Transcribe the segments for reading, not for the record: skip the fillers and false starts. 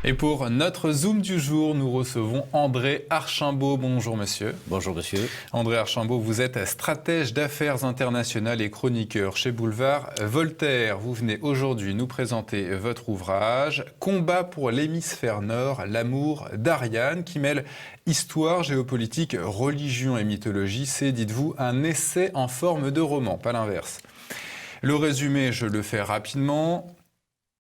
Et pour notre Zoom du jour, nous recevons André Archimbaud. Bonjour monsieur. Bonjour monsieur. André Archimbaud, vous êtes stratège d'affaires internationales et chroniqueur chez Boulevard Voltaire. Vous venez aujourd'hui nous présenter votre ouvrage « Combat pour l'hémisphère nord, l'amour d'Ariane » qui mêle histoire, géopolitique, religion et mythologie. C'est, dites-vous, un essai en forme de roman, pas l'inverse. Le résumé, je le fais rapidement.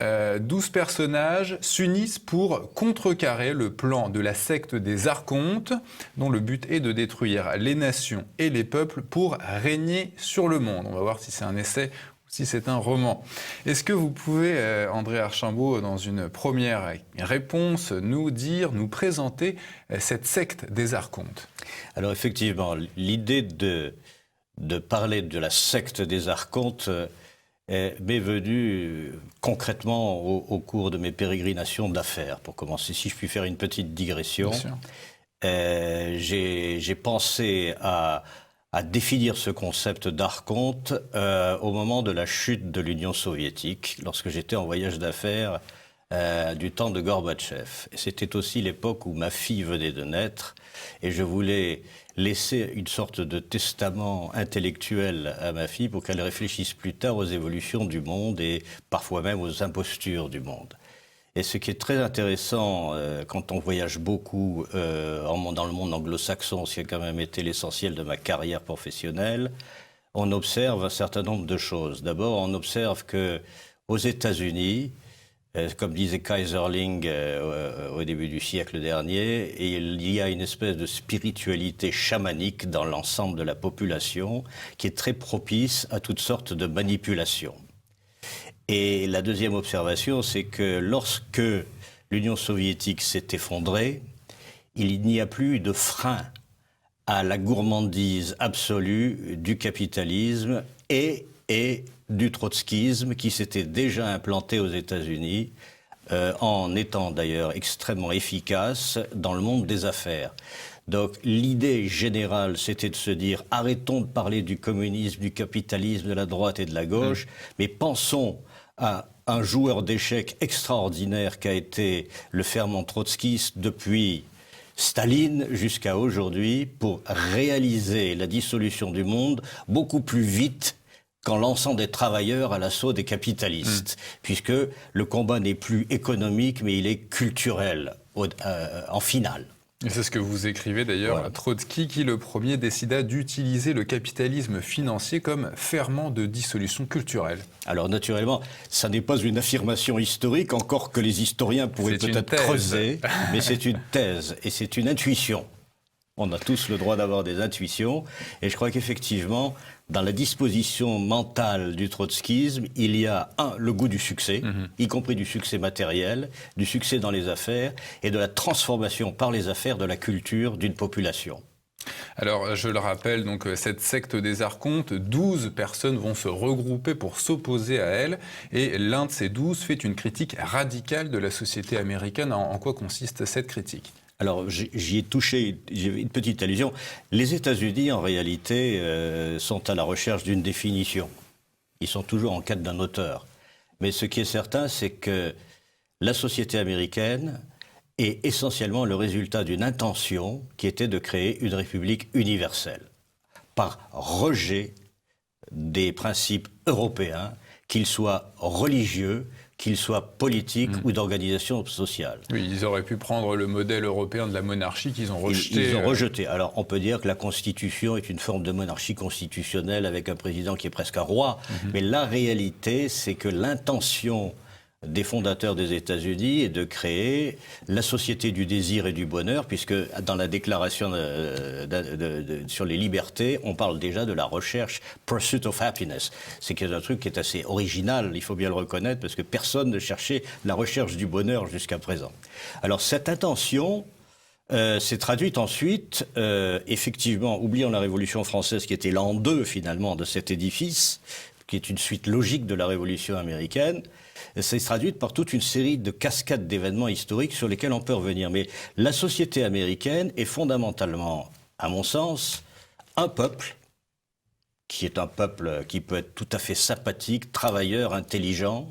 12 personnages s'unissent pour contrecarrer le plan de la secte des Archontes, dont le but est de détruire les nations et les peuples pour régner sur le monde. On va voir si c'est un essai ou si c'est un roman. Est-ce que vous pouvez, André Archimbaud, dans une première réponse, nous présenter cette secte des Archontes? Alors effectivement, l'idée de parler de la secte des Archontes m'est venue concrètement au cours de mes pérégrinations d'affaires. Pour commencer, si je puis faire une petite digression, j'ai pensé à définir ce concept d'archonte au moment de la chute de l'Union soviétique, lorsque j'étais en voyage d'affaires du temps de Gorbatchev. Et c'était aussi l'époque où ma fille venait de naître, et je voulais laisser une sorte de testament intellectuel à ma fille pour qu'elle réfléchisse plus tard aux évolutions du monde et parfois même aux impostures du monde. Et ce qui est très intéressant quand on voyage beaucoup dans le monde anglo-saxon, ce qui a quand même été l'essentiel de ma carrière professionnelle, on observe un certain nombre de choses. D'abord, on observe que aux États-Unis, comme disait Kaiserling au début du siècle dernier, il y a une espèce de spiritualité chamanique dans l'ensemble de la population qui est très propice à toutes sortes de manipulations. Et la deuxième observation, c'est que lorsque l'Union soviétique s'est effondrée, il n'y a plus de frein à la gourmandise absolue du capitalisme et du trotskisme qui s'était déjà implanté aux États-Unis, en étant d'ailleurs extrêmement efficace dans le monde des affaires. Donc l'idée générale, c'était de se dire arrêtons de parler du communisme, du capitalisme, de la droite et de la gauche, mais pensons à un joueur d'échecs extraordinaire qu'a été le ferment trotskiste depuis Staline jusqu'à aujourd'hui pour réaliser la dissolution du monde beaucoup plus vite qu'en lançant des travailleurs à l'assaut des capitalistes, puisque le combat n'est plus économique, mais il est culturel, en finale. Et c'est ce que vous écrivez d'ailleurs, voilà. Trotsky qui le premier décida d'utiliser le capitalisme financier comme ferment de dissolution culturelle. Alors naturellement, ça n'est pas une affirmation historique, encore que les historiens pourraient peut-être creuser, mais c'est une thèse et c'est une intuition. On a tous le droit d'avoir des intuitions, et je crois qu'effectivement, dans la disposition mentale du trotskisme, il y a le goût du succès, y compris du succès matériel, du succès dans les affaires, et de la transformation par les affaires de la culture d'une population. Alors, je le rappelle, donc, cette secte des Archontes, 12 personnes vont se regrouper pour s'opposer à elle, et l'un de ces 12 fait une critique radicale de la société américaine. En quoi consiste cette critique ? Alors, j'y ai touché, j'ai une petite allusion. Les États-Unis, en réalité, sont à la recherche d'une définition. Ils sont toujours en quête d'un auteur. Mais ce qui est certain, c'est que la société américaine est essentiellement le résultat d'une intention qui était de créer une république universelle, par rejet des principes européens, qu'ils soient religieux, qu'ils soient politiques ou d'organisation sociale. Oui, ils auraient pu prendre le modèle européen de la monarchie qu'ils ont rejeté. Ils ont rejeté. Alors, on peut dire que la Constitution est une forme de monarchie constitutionnelle avec un président qui est presque un roi. Mais la réalité, c'est que l'intention des fondateurs des États-Unis est de créer la société du désir et du bonheur, puisque dans la déclaration sur les libertés, on parle déjà de la recherche, pursuit of happiness. C'est un truc qui est assez original, il faut bien le reconnaître, parce que personne ne cherchait la recherche du bonheur jusqu'à présent. Alors cette intention s'est traduite ensuite, effectivement, oublions la Révolution française qui était l'an 2 finalement de cet édifice, qui est une suite logique de la Révolution américaine, s'est traduite par toute une série de cascades d'événements historiques sur lesquels on peut revenir. Mais la société américaine est fondamentalement, à mon sens, un peuple qui est un peuple qui peut être tout à fait sympathique, travailleur, intelligent,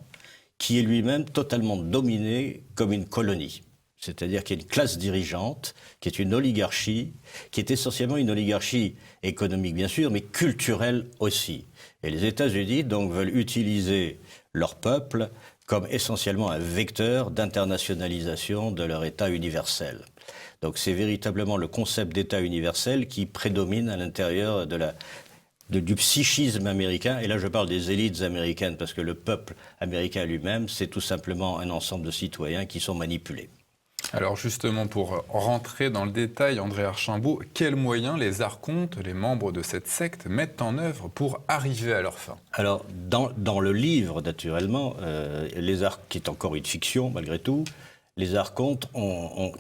qui est lui-même totalement dominé comme une colonie. C'est-à-dire qu'il y a une classe dirigeante, qui est une oligarchie, qui est essentiellement une oligarchie économique, bien sûr, mais culturelle aussi. Et les États-Unis, donc, veulent utiliser leur peuple comme essentiellement un vecteur d'internationalisation de leur État universel. Donc c'est véritablement le concept d'État universel qui prédomine à l'intérieur du psychisme américain. Et là, je parle des élites américaines, parce que le peuple américain lui-même, c'est tout simplement un ensemble de citoyens qui sont manipulés. Alors justement, pour rentrer dans le détail, André Archambault, quels moyens les archontes, les membres de cette secte, mettent en œuvre pour arriver à leur fin? Alors, dans le livre, naturellement, qui est encore une fiction, malgré tout, les archontes,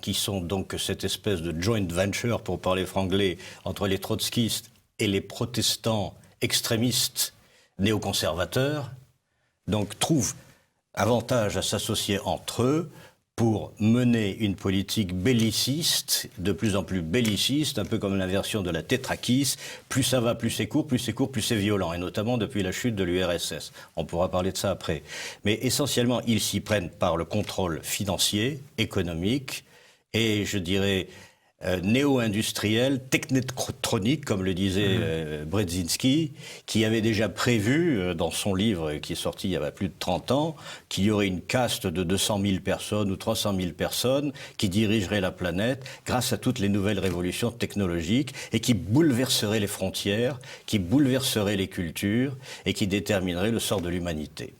qui sont donc cette espèce de joint venture, pour parler franglais, entre les trotskistes et les protestants extrémistes néoconservateurs, donc trouvent avantage à s'associer entre eux pour mener une politique belliciste, de plus en plus belliciste, un peu comme l'inversion de la tétrakis. Plus ça va, plus c'est court, plus c'est court, plus c'est violent, et notamment depuis la chute de l'URSS. On pourra parler de ça après. Mais essentiellement, ils s'y prennent par le contrôle financier, économique, et je dirais néo-industriel, technotronique, comme le disait Brzezinski, qui avait déjà prévu, dans son livre qui est sorti il y a plus de 30 ans, qu'il y aurait une caste de 200 000 personnes ou 300 000 personnes qui dirigeraient la planète grâce à toutes les nouvelles révolutions technologiques et qui bouleverseraient les frontières, qui bouleverseraient les cultures et qui détermineraient le sort de l'humanité.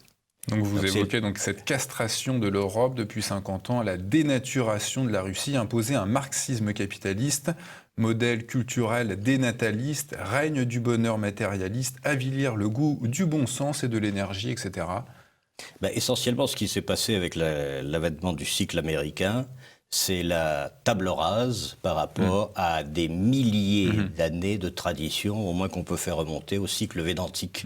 Donc vous évoquez donc cette castration de l'Europe depuis 50 ans, la dénaturation de la Russie, imposer un marxisme capitaliste, modèle culturel dénataliste, règne du bonheur matérialiste, avilir le goût du bon sens et de l'énergie, etc. Essentiellement, ce qui s'est passé avec l'avènement du cycle américain, c'est la table rase par rapport à des milliers d'années de tradition, au moins qu'on peut faire remonter au cycle védantique.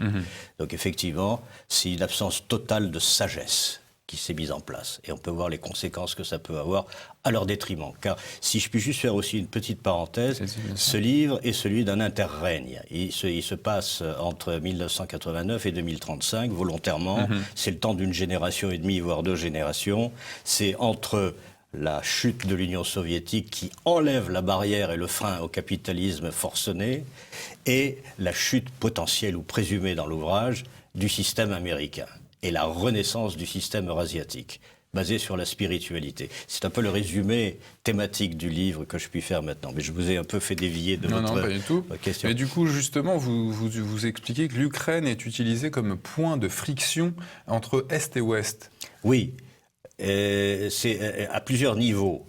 Donc effectivement, c'est une absence totale de sagesse qui s'est mise en place. Et on peut voir les conséquences que ça peut avoir à leur détriment. Car si je puis juste faire aussi une petite parenthèse, ce livre est celui d'un interrègne. Il se passe entre 1989 et 2035, volontairement. C'est le temps d'une génération et demie, voire 2 générations. C'est entre la chute de l'Union soviétique qui enlève la barrière et le frein au capitalisme forcené, et la chute potentielle ou présumée dans l'ouvrage du système américain et la renaissance du système eurasiatique, basé sur la spiritualité. C'est un peu le résumé thématique du livre que je puis faire maintenant. Mais je vous ai un peu fait dévier de votre question. Non, pas du tout. Mais du coup, justement, vous expliquez que l'Ukraine est utilisée comme point de friction entre Est et Ouest. Oui. C'est à plusieurs niveaux.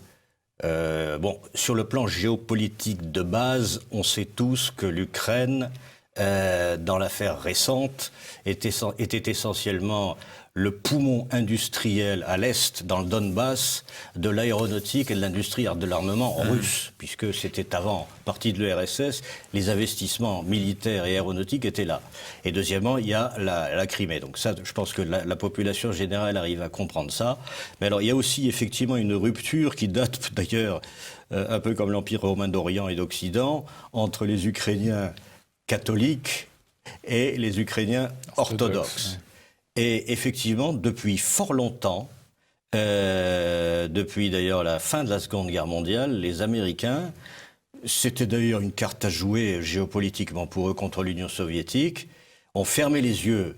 Sur le plan géopolitique de base, on sait tous que l'Ukraine, dans l'affaire récente, était essentiellement le poumon industriel à l'Est, dans le Donbass, de l'aéronautique et de l'industrie de l'armement russe, puisque c'était avant, partie de l'URSS, les investissements militaires et aéronautiques étaient là. Et deuxièmement, il y a la Crimée. Donc ça, je pense que la population générale arrive à comprendre ça. Mais alors, il y a aussi effectivement une rupture qui date d'ailleurs, un peu comme l'Empire romain d'Orient et d'Occident, entre les Ukrainiens catholiques et les Ukrainiens orthodoxes. Ouais. Et effectivement, depuis fort longtemps, depuis d'ailleurs la fin de la Seconde Guerre mondiale, les Américains, c'était d'ailleurs une carte à jouer géopolitiquement pour eux contre l'Union soviétique, ont fermé les yeux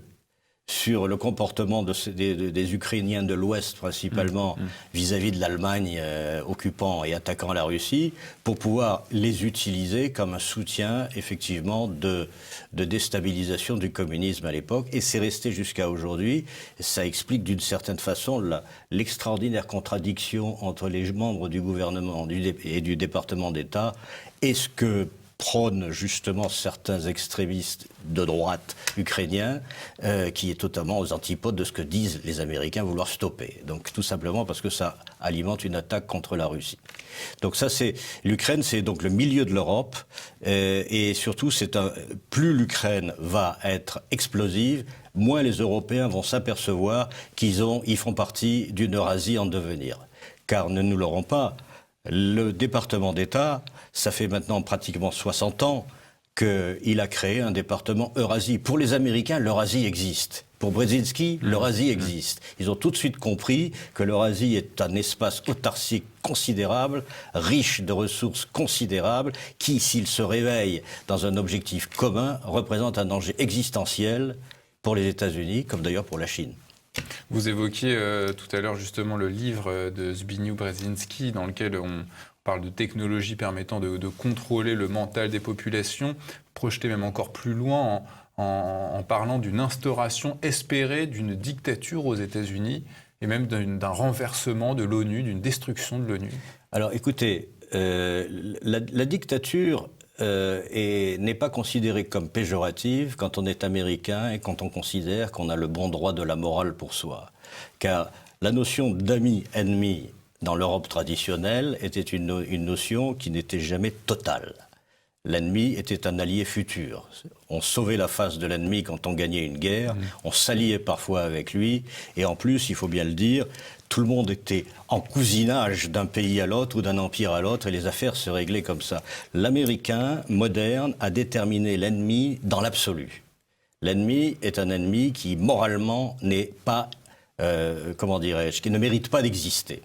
sur le comportement des Ukrainiens de l'Ouest, principalement vis-à-vis de l'Allemagne occupant et attaquant la Russie, pour pouvoir les utiliser comme un soutien, effectivement, de déstabilisation du communisme à l'époque. Et c'est resté jusqu'à aujourd'hui. Ça explique d'une certaine façon l'extraordinaire contradiction entre les membres du gouvernement et du département d'État et ce que prônent justement certains extrémistes de droite ukrainiens, qui est totalement aux antipodes de ce que disent les Américains vouloir stopper. Donc tout simplement parce que ça alimente une attaque contre la Russie. Donc ça, l'Ukraine, c'est donc le milieu de l'Europe, et surtout, plus l'Ukraine va être explosive, moins les Européens vont s'apercevoir ils font partie d'une Eurasie en devenir. Car ne nous l'aurons pas, le département d'État, ça fait maintenant pratiquement 60 ans qu'il a créé un département Eurasie. Pour les Américains, l'Eurasie existe. Pour Brzezinski, l'Eurasie existe. Ils ont tout de suite compris que l'Eurasie est un espace autarcique considérable, riche de ressources considérables, qui, s'il se réveille dans un objectif commun, représente un danger existentiel pour les États-Unis, comme d'ailleurs pour la Chine. Vous évoquiez tout à l'heure justement le livre de Zbigniew Brzezinski, dans lequel on parle de technologies permettant de contrôler le mental des populations, projeté même encore plus loin en parlant d'une instauration espérée d'une dictature aux États-Unis et même d'un renversement de l'ONU, d'une destruction de l'ONU. Alors écoutez, la dictature n'est pas considérée comme péjorative quand on est américain et quand on considère qu'on a le bon droit de la morale pour soi. Car la notion d'ami-ennemi dans l'Europe traditionnelle était une notion qui n'était jamais totale. L'ennemi était un allié futur. On sauvait la face de l'ennemi quand on gagnait une guerre, on s'alliait parfois avec lui, et en plus, il faut bien le dire, tout le monde était en cousinage d'un pays à l'autre ou d'un empire à l'autre, et les affaires se réglaient comme ça. L'Américain moderne a déterminé l'ennemi dans l'absolu. L'ennemi est un ennemi qui, moralement, n'est pas, qui ne mérite pas d'exister.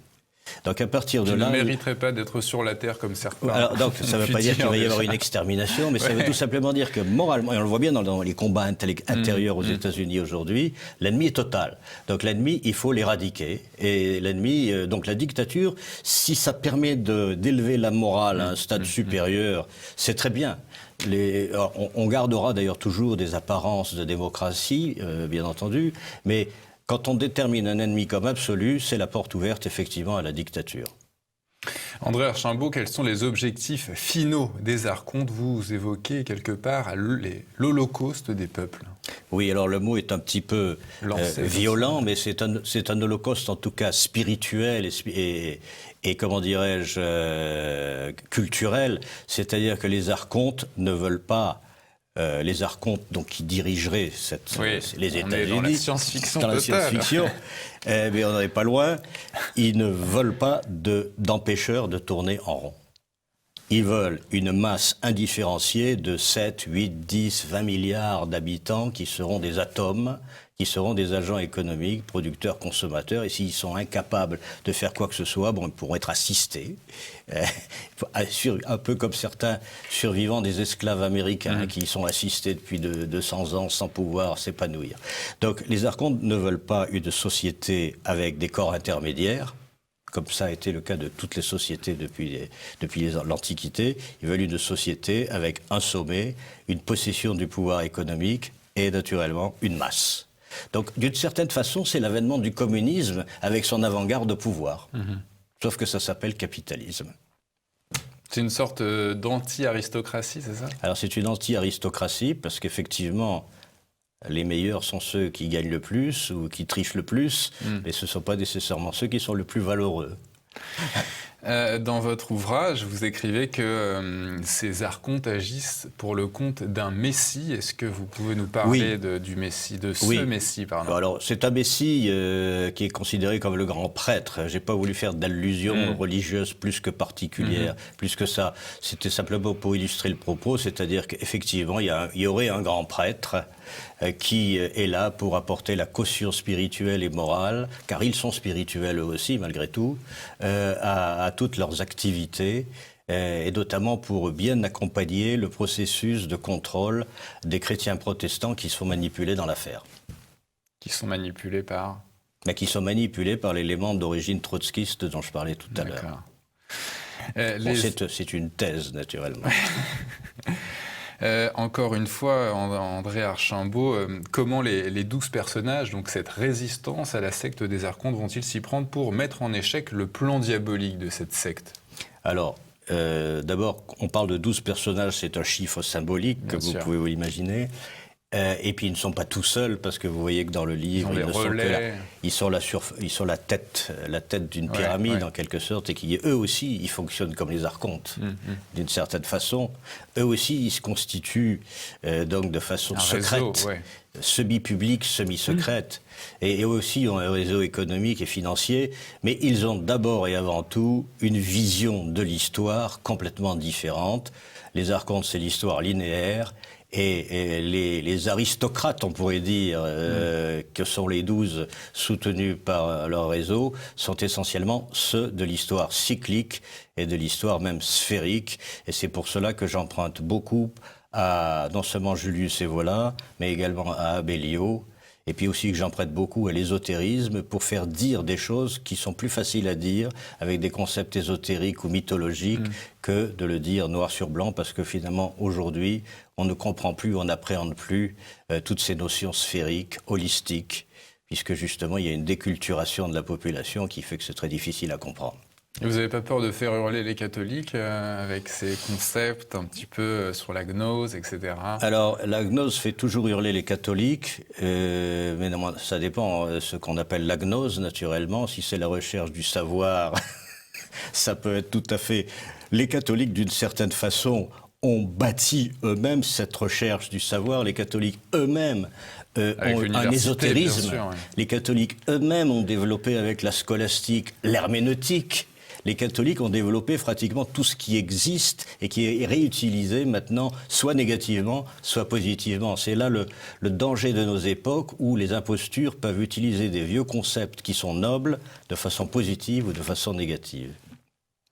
Donc à partir de là, ne mériterait pas d'être sur la terre comme certains. Alors, donc ça ne veut pas dire qu'il va y avoir une extermination, mais ça veut tout simplement dire que moralement, et on le voit bien dans les combats intérieurs aux États-Unis aujourd'hui, l'ennemi est total. Donc l'ennemi, il faut l'éradiquer. Et l'ennemi, donc la dictature, si ça permet d'élever la morale à un stade supérieur, c'est très bien. On gardera d'ailleurs toujours des apparences de démocratie, bien entendu, mais quand on détermine un ennemi comme absolu, c'est la porte ouverte effectivement à la dictature. André Archimbaud, quels sont les objectifs finaux des archontes? Vous évoquez quelque part l'holocauste des peuples. Oui, alors le mot est un petit peu violent, mais c'est un holocauste en tout cas spirituel et comment dirais-je, culturel. C'est-à-dire que les archontes ne veulent pas... les archontes donc, qui dirigeraient les États-Unis, dans la science-fiction dans la science-fiction, mais on n'en est pas loin, ils ne veulent pas d'empêcheurs de tourner en rond. Ils veulent une masse indifférenciée de 7, 8, 10, 20 milliards d'habitants qui seront des atomes, qui seront des agents économiques, producteurs, consommateurs, et s'ils sont incapables de faire quoi que ce soit, bon, ils pourront être assistés, un peu comme certains survivants des esclaves américains qui sont assistés depuis 200 ans sans pouvoir s'épanouir. Donc les archontes ne veulent pas une société avec des corps intermédiaires, comme ça a été le cas de toutes les sociétés depuis l'Antiquité. Ils veulent une société avec un sommet, une possession du pouvoir économique et naturellement une masse. Donc, d'une certaine façon, c'est l'avènement du communisme avec son avant-garde au pouvoir. Sauf que ça s'appelle capitalisme. C'est une sorte d'anti-aristocratie, c'est ça? Alors, c'est une anti-aristocratie parce qu'effectivement, les meilleurs sont ceux qui gagnent le plus ou qui trichent le plus, mais ce ne sont pas nécessairement ceux qui sont le plus valeureux. Dans votre ouvrage, vous écrivez que ces archontes agissent pour le compte d'un messie. Est-ce que vous pouvez nous parler du messie, de ce messie, pardon? Alors, c'est un messie qui est considéré comme le grand prêtre. Je n'ai pas voulu faire d'allusion religieuse plus que particulière, plus que ça. C'était simplement pour illustrer le propos, c'est-à-dire qu'effectivement, il y aurait un grand prêtre qui est là pour apporter la caution spirituelle et morale, car ils sont spirituels eux aussi, malgré tout, à toutes leurs activités, et notamment pour bien accompagner le processus de contrôle des chrétiens protestants qui sont manipulés dans l'affaire. Qui sont manipulés par? Qui sont manipulés par l'élément d'origine trotskiste dont je parlais tout à l'heure. C'est une thèse, naturellement. Encore une fois, André Archimbaud, comment les 12 personnages, donc cette résistance à la secte des archontes, vont-ils s'y prendre pour mettre en échec le plan diabolique de cette secte? Alors, d'abord, on parle de 12 personnages, c'est un chiffre symbolique, comme vous pouvez vous l'imaginer. Et puis ils ne sont pas tout seuls, parce que vous voyez que dans le livre, ils sont la tête d'une pyramide en quelque sorte, et qui eux aussi, ils fonctionnent comme les archontes, d'une certaine façon. Eux aussi, ils se constituent donc de façon secrète, semi-publique, semi-secrète. Et eux aussi ont un réseau économique et financier, mais ils ont d'abord et avant tout une vision de l'histoire complètement différente, les archontes, c'est l'histoire linéaire, et les aristocrates, on pourrait dire, que sont les 12 soutenus par leur réseau, sont essentiellement ceux de l'histoire cyclique et de l'histoire même sphérique. Et c'est pour cela que j'emprunte beaucoup à non seulement Julius Evola, mais également à Abellio, et puis aussi que j'emprunte beaucoup à l'ésotérisme pour faire dire des choses qui sont plus faciles à dire avec des concepts ésotériques ou mythologiques que de le dire noir sur blanc, parce que finalement, aujourd'hui, on ne comprend plus, on n'appréhende plus toutes ces notions sphériques, holistiques, puisque justement, il y a une déculturation de la population qui fait que c'est très difficile à comprendre. Et vous n'avez pas peur de faire hurler les catholiques avec ces concepts un petit peu sur la gnose, etc. Alors, la gnose fait toujours hurler les catholiques, mais non, ça dépend de ce qu'on appelle la gnose, naturellement. Si c'est la recherche du savoir, ça peut être tout à fait... Les catholiques, d'une certaine façon, ont bâti eux-mêmes cette recherche du savoir. Les catholiques eux-mêmes ont un ésotérisme. Sûr, oui. Les catholiques eux-mêmes ont développé avec la scolastique l'herméneutique. Les catholiques ont développé pratiquement tout ce qui existe et qui est réutilisé maintenant, soit négativement, soit positivement. C'est là le danger de nos époques où les impostures peuvent utiliser des vieux concepts qui sont nobles de façon positive ou de façon négative.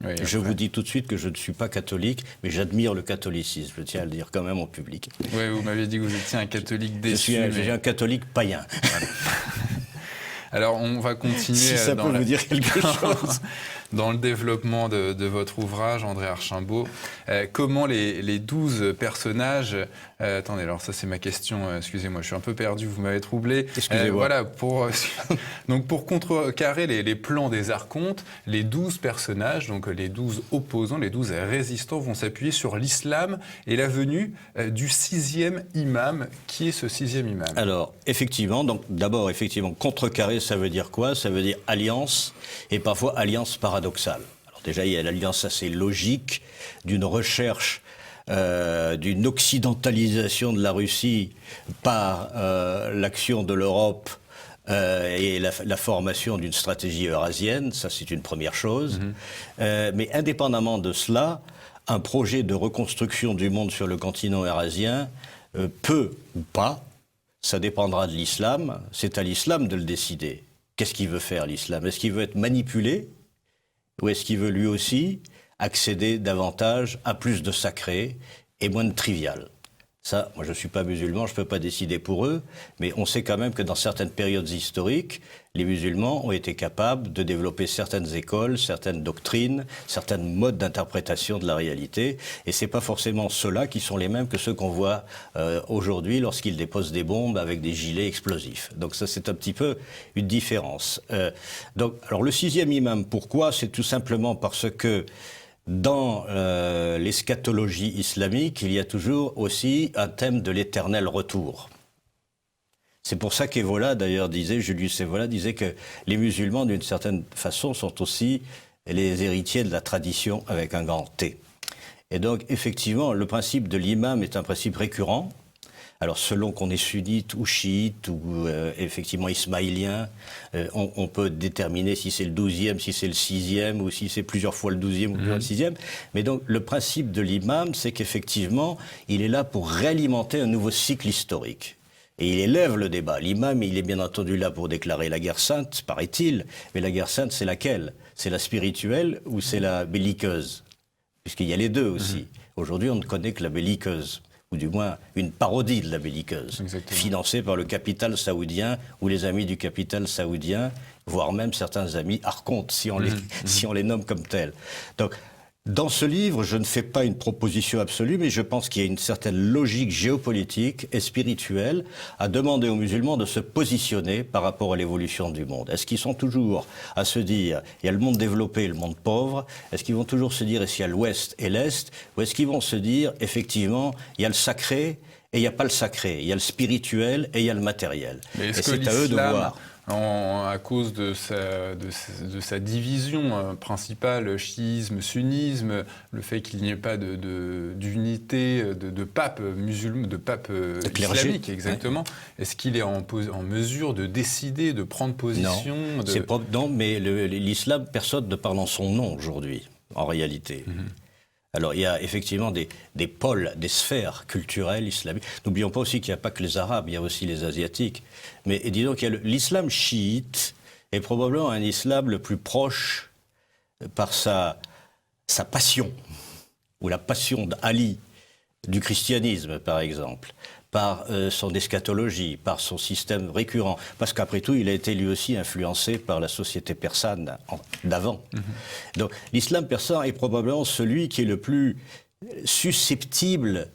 Oui, je vous dis tout de suite que je ne suis pas catholique, mais j'admire le catholicisme, je tiens à le dire quand même au public. Oui, vous m'aviez dit que vous étiez un catholique déçu. Je suis un catholique païen. Voilà. Alors, on va continuer... Si ça peut vous dire quelque chose. Dans le développement de votre ouvrage, André Archimbaud, comment les 12 personnages... attendez, alors ça c'est ma question, excusez-moi, je suis un peu perdu, vous m'avez troublé. Excusez-moi. Voilà, donc pour contrecarrer les plans des archontes, les 12 personnages, donc les 12 opposants, les 12 résistants vont s'appuyer sur l'islam et la venue du 6e imam. Qui est ce 6e imam? Alors, effectivement, donc d'abord, effectivement, contrecarrer, ça veut dire quoi? Ça veut dire alliance, et parfois alliance paradoxale. Alors déjà, il y a l'alliance assez logique d'une recherche d'une occidentalisation de la Russie par l'action de l'Europe et la formation d'une stratégie eurasienne. Ça, c'est une première chose. Mais indépendamment de cela, un projet de reconstruction du monde sur le continent eurasien peut ou pas, ça dépendra de l'islam, c'est à l'islam de le décider. Qu'est-ce qu'il veut faire, l'islam? Est-ce qu'il veut être manipulé ou est-ce qu'il veut lui aussi accéder davantage à plus de sacré et moins de trivial? Ça, moi je ne suis pas musulman, je ne peux pas décider pour eux, mais on sait quand même que dans certaines périodes historiques, les musulmans ont été capables de développer certaines écoles, certaines doctrines, certains modes d'interprétation de la réalité, et ce n'est pas forcément ceux-là qui sont les mêmes que ceux qu'on voit aujourd'hui lorsqu'ils déposent des bombes avec des gilets explosifs. Donc ça, c'est un petit peu une différence. Alors le 6e imam, pourquoi? C'est tout simplement parce que dans l'eschatologie islamique, il y a toujours aussi un thème de l'éternel retour. C'est pour ça qu'Evola, d'ailleurs, Julius Evola disait que les musulmans, d'une certaine façon, sont aussi les héritiers de la tradition avec un grand T. Et donc, effectivement, le principe de l'imam est un principe récurrent. Alors, selon qu'on est sunnite ou chiite ou effectivement ismaélien, on peut déterminer si c'est le 12e, si c'est le 6e ou si c'est plusieurs fois le 12e ou plusieurs le 6e. Mais donc, le principe de l'imam, c'est qu'effectivement, il est là pour réalimenter un nouveau cycle historique. Et il élève le débat. L'imam, il est bien entendu là pour déclarer la guerre sainte, paraît-il. Mais la guerre sainte, c'est laquelle? C'est la spirituelle ou c'est la belliqueuse? Puisqu'il y a les deux aussi. Aujourd'hui, on ne connaît que la belliqueuse, ou du moins une parodie de la belliqueuse, financée par le capital saoudien ou les amis du capital saoudien, voire même certains amis archontes, si on les nomme comme tels. Donc, dans ce livre, je ne fais pas une proposition absolue, mais je pense qu'il y a une certaine logique géopolitique et spirituelle à demander aux musulmans de se positionner par rapport à l'évolution du monde. Est-ce qu'ils sont toujours à se dire, il y a le monde développé et le monde pauvre? Est-ce qu'ils vont toujours se dire, est-ce qu'il y a l'Ouest et l'Est? Ou est-ce qu'ils vont se dire, effectivement, il y a le sacré et il n'y a pas le sacré, il y a le spirituel et il y a le matériel? Et c'est à eux de voir. À cause de sa division principale, chiisme, sunnisme, le fait qu'il n'y ait pas d'unité de pape musulman, de pape islamique, exactement. Ouais. Est-ce qu'il est en mesure de décider, de prendre position? Non, mais l'islam, personne ne parle en son nom aujourd'hui, en réalité. Alors, il y a effectivement des pôles, des sphères culturelles islamiques. N'oublions pas aussi qu'il n'y a pas que les Arabes, il y a aussi les Asiatiques. Mais disons qu'il y a l'islam chiite est probablement un islam le plus proche par sa passion, ou la passion d'Ali, du christianisme par exemple, par son eschatologie, par son système récurrent. Parce qu'après tout, il a été lui aussi influencé par la société persane d'avant. Donc l'islam persan est probablement celui qui est le plus susceptible,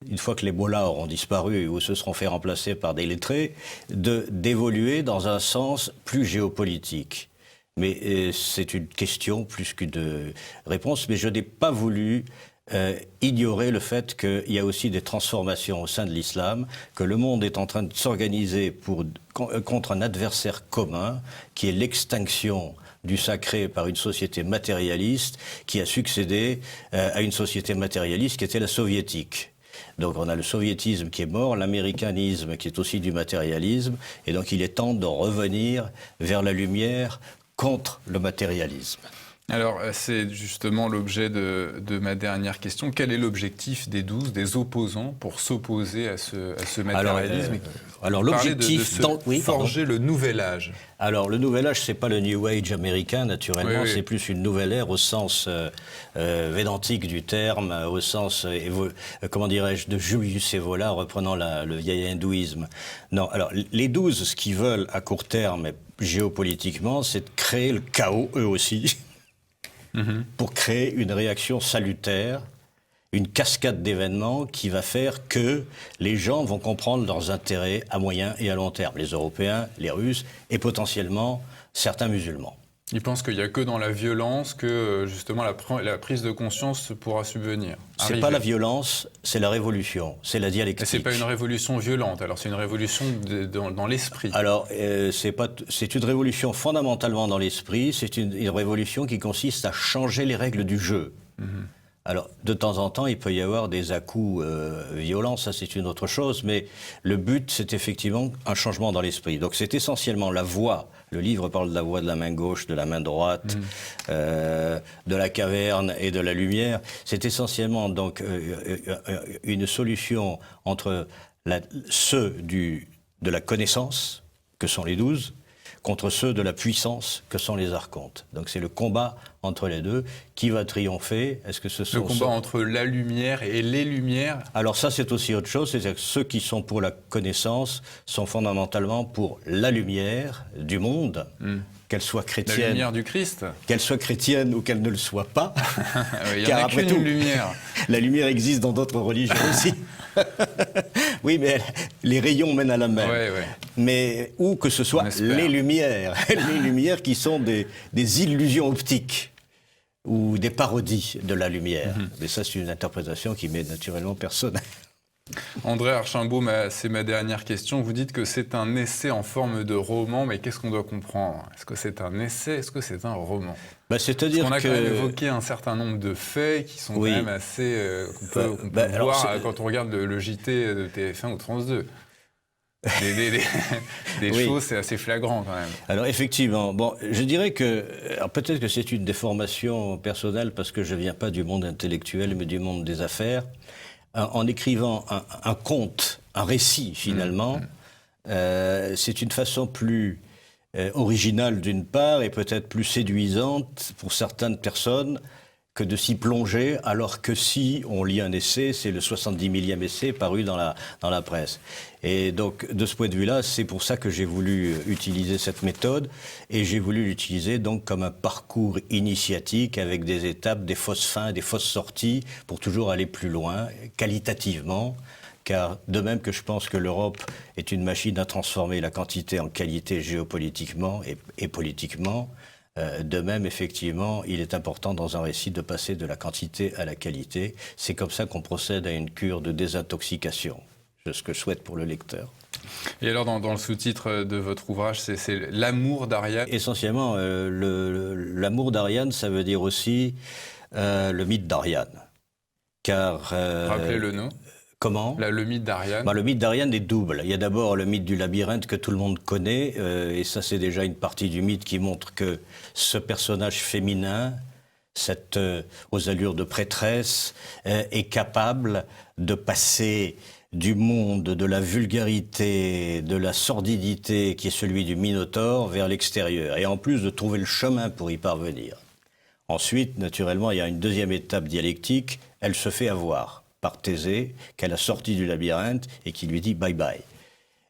une fois que les mollahs auront disparu ou se seront fait remplacer par des lettrés, d'évoluer dans un sens plus géopolitique. Mais c'est une question plus qu'une réponse. Mais je n'ai pas voulu ignorer le fait qu'il y a aussi des transformations au sein de l'islam, que le monde est en train de s'organiser contre un adversaire commun, qui est l'extinction du sacré par une société matérialiste qui a succédé à une société matérialiste qui était la soviétique. Donc on a le soviétisme qui est mort, l'américanisme qui est aussi du matérialisme, et donc il est temps de revenir vers la lumière contre le matérialisme. Alors, c'est justement l'objet de ma dernière question. Quel est l'objectif des 12, des opposants, pour s'opposer à ce matérialisme? Alors l'objectif... forger le nouvel âge. Alors, le nouvel âge, c'est pas le New Age américain, naturellement, oui. C'est plus une nouvelle ère au sens védantique du terme, au sens, comment dirais-je, de Julius Evola, reprenant le vieil hindouisme. Non, alors, les 12, ce qu'ils veulent à court terme, géopolitiquement, c'est de créer le chaos, eux aussi, pour créer une réaction salutaire, une cascade d'événements qui va faire que les gens vont comprendre leurs intérêts à moyen et à long terme, les Européens, les Russes et potentiellement certains musulmans. Ils pensent qu'il n'y a que dans la violence que, justement, la prise de conscience pourra subvenir. C'est pas la violence, c'est la révolution, c'est la dialectique. Mais c'est pas une révolution violente, alors c'est une révolution dans l'esprit. Alors, c'est une révolution fondamentalement dans l'esprit, c'est une révolution qui consiste à changer les règles du jeu. Alors, de temps en temps, il peut y avoir des à-coups violents, ça c'est une autre chose, mais le but, c'est effectivement un changement dans l'esprit. Donc c'est essentiellement la voie. Le livre parle de la voie de la main gauche, de la main droite, de la caverne et de la lumière. C'est essentiellement donc une solution entre ceux de la connaissance, que sont les 12, contre ceux de la puissance que sont les archontes. Donc c'est le combat entre les deux qui va triompher. Est-ce que ce sont le combat entre la lumière et les lumières? Alors ça c'est aussi autre chose, c'est-à-dire que ceux qui sont pour la connaissance sont fondamentalement pour la lumière du monde, qu'elle soit chrétienne. La lumière du Christ. Qu'elle soit chrétienne ou qu'elle ne le soit pas. Il y en a qu'une lumière. La lumière existe dans d'autres religions aussi. Oui, mais les rayons mènent à la mer. Ouais. Mais où que ce soit les lumières qui sont des illusions optiques ou des parodies de la lumière. Mais ça, c'est une interprétation qui m'est naturellement personnelle. André Archimbaud, c'est ma dernière question. Vous dites que c'est un essai en forme de roman, mais qu'est-ce qu'on doit comprendre? Est-ce que c'est un essai? Est-ce que c'est un roman? C'est-à-dire qu'on a quand même évoqué un certain nombre de faits qui sont quand même assez... qu'on peut voir quand on regarde le JT de TF1 ou de France 2. Des choses, c'est assez flagrant quand même. Alors effectivement, je dirais que peut-être que c'est une déformation personnelle parce que je ne viens pas du monde intellectuel mais du monde des affaires. En écrivant un conte, un récit finalement, c'est une façon plus originale d'une part et peut-être plus séduisante pour certaines personnes que de s'y plonger, alors que si on lit un essai, c'est le 70 millième essai paru dans la presse. Et donc, de ce point de vue-là, c'est pour ça que j'ai voulu utiliser cette méthode, et j'ai voulu l'utiliser donc comme un parcours initiatique avec des étapes, des fausses fins, des fausses sorties, pour toujours aller plus loin, qualitativement, car de même que je pense que l'Europe est une machine à transformer la quantité en qualité géopolitiquement et politiquement, de même, effectivement, il est important dans un récit de passer de la quantité à la qualité. C'est comme ça qu'on procède à une cure de désintoxication. C'est ce que je souhaite pour le lecteur. Et alors, dans le sous-titre de votre ouvrage, c'est l'amour d'Ariane? Essentiellement, l'amour d'Ariane, ça veut dire aussi le mythe d'Ariane. Car... Rappelez-le nom. Comment ? Le mythe d'Ariane. Le mythe d'Ariane est double. Il y a d'abord le mythe du labyrinthe que tout le monde connaît, et ça c'est déjà une partie du mythe qui montre que ce personnage féminin, aux allures de prêtresse, est capable de passer du monde de la vulgarité, de la sordidité qui est celui du Minotaure vers l'extérieur, et en plus de trouver le chemin pour y parvenir. Ensuite, naturellement, il y a une deuxième étape dialectique, elle se fait avoir par Thésée, qu'elle a sorti du labyrinthe et qui lui dit bye bye.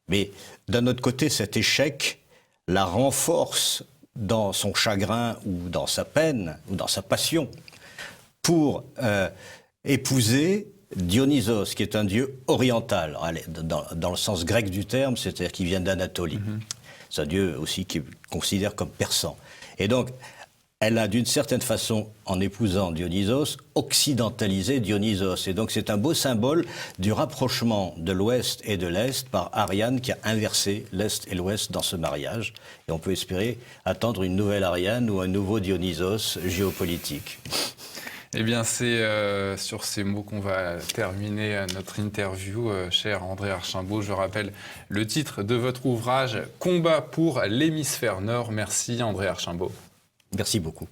Mais d'un autre côté, cet échec la renforce dans son chagrin ou dans sa peine ou dans sa passion pour épouser Dionysos, qui est un dieu oriental, dans le sens grec du terme, c'est-à-dire qui vient d'Anatolie. C'est un dieu aussi qui considère comme persan. Et donc, elle a d'une certaine façon, en épousant Dionysos, occidentalisé Dionysos. Et donc c'est un beau symbole du rapprochement de l'Ouest et de l'Est par Ariane qui a inversé l'Est et l'Ouest dans ce mariage. Et on peut espérer attendre une nouvelle Ariane ou un nouveau Dionysos géopolitique. Eh bien, c'est sur ces mots qu'on va terminer notre interview, cher André Archimbaud. Je rappelle le titre de votre ouvrage, « Combat pour l'hémisphère Nord ». Merci André Archimbaud. Merci beaucoup.